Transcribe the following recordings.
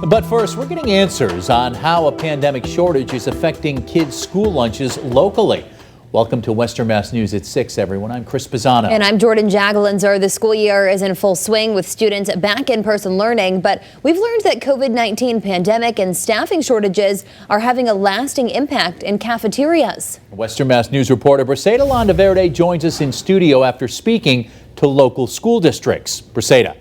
But first, we're getting answers on how a pandemic shortage is affecting kids' school lunches locally. Welcome to Western Mass News at 6, everyone. I'm Chris Pisano. And I'm Jordan Jagalinzer. The school year is in full swing with students back in person learning, but we've learned that COVID-19 pandemic and staffing shortages are having a lasting impact in cafeterias. Western Mass News reporter Briseida Landaverde joins us in studio after speaking to local school districts. Briseida.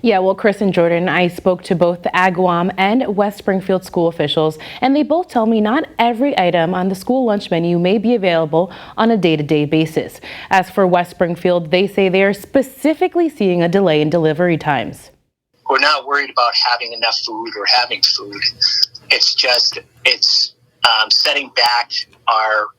Yeah, well, Chris and Jordan, I spoke to both the Agawam and West Springfield school officials, and they both tell me not every item on the school lunch menu may be available on a day-to-day basis. As for West Springfield, they say they are specifically seeing a delay in delivery times. We're not worried about having enough food or having food. It's setting back our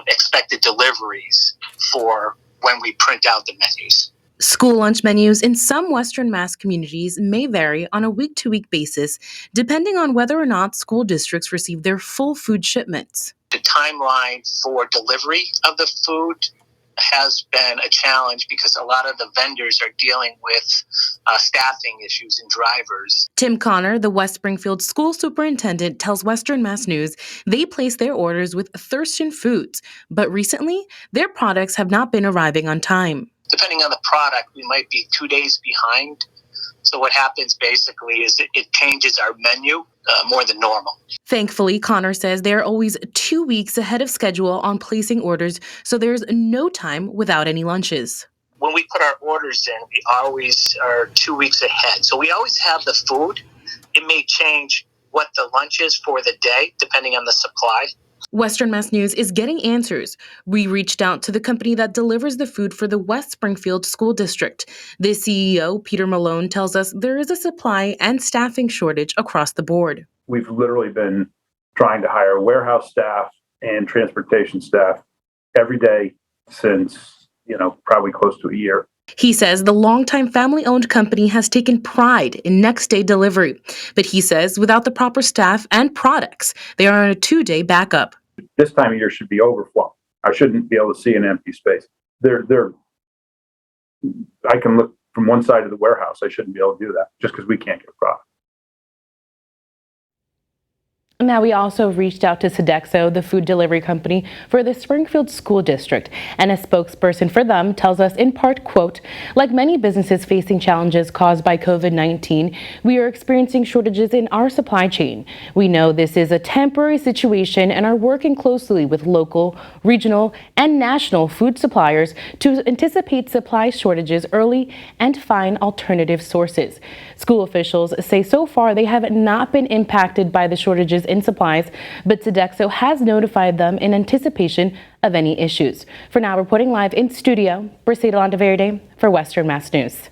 expected deliveries for when we print out the menus. School lunch menus in some Western Mass communities may vary on a week-to-week basis, depending on whether or not school districts receive their full food shipments. The timeline for delivery of the food has been a challenge because a lot of the vendors are dealing with staffing issues and drivers. Tim Connor, the West Springfield school superintendent, tells Western Mass News they place their orders with Thurston Foods, but recently their products have not been arriving on time. Depending on the product, we might be 2 days behind. So what happens basically is it changes our menu more than normal. Thankfully, Connor says they're always 2 weeks ahead of schedule on placing orders, so there's no time without any lunches. When we put our orders in, we always are 2 weeks ahead. So we always have the food. It may change what the lunch is for the day, depending on the supply. Western Mass News is getting answers. We reached out to the company that delivers the food for the West Springfield School District. The CEO, Peter Malone, tells us there is a supply and staffing shortage across the board. We've literally been trying to hire warehouse staff and transportation staff every day since, probably close to a year. He says the longtime family-owned company has taken pride in next-day delivery. But he says without the proper staff and products, they are on a 2-day backup. This time of year should be overflow. I shouldn't be able to see an empty space. I can look from one side of the warehouse. I shouldn't be able to do that just because we can't get product. Now, we also reached out to Sodexo, the food delivery company for the Springfield School District, and a spokesperson for them tells us in part, quote, like many businesses facing challenges caused by COVID-19, we are experiencing shortages in our supply chain. We know this is a temporary situation and are working closely with local, regional, and national food suppliers to anticipate supply shortages early and find alternative sources. School officials say so far they have not been impacted by the shortages in supplies, but Sodexo has notified them in anticipation of any issues. For now, reporting live in studio, Briseida Landaverde for Western Mass News.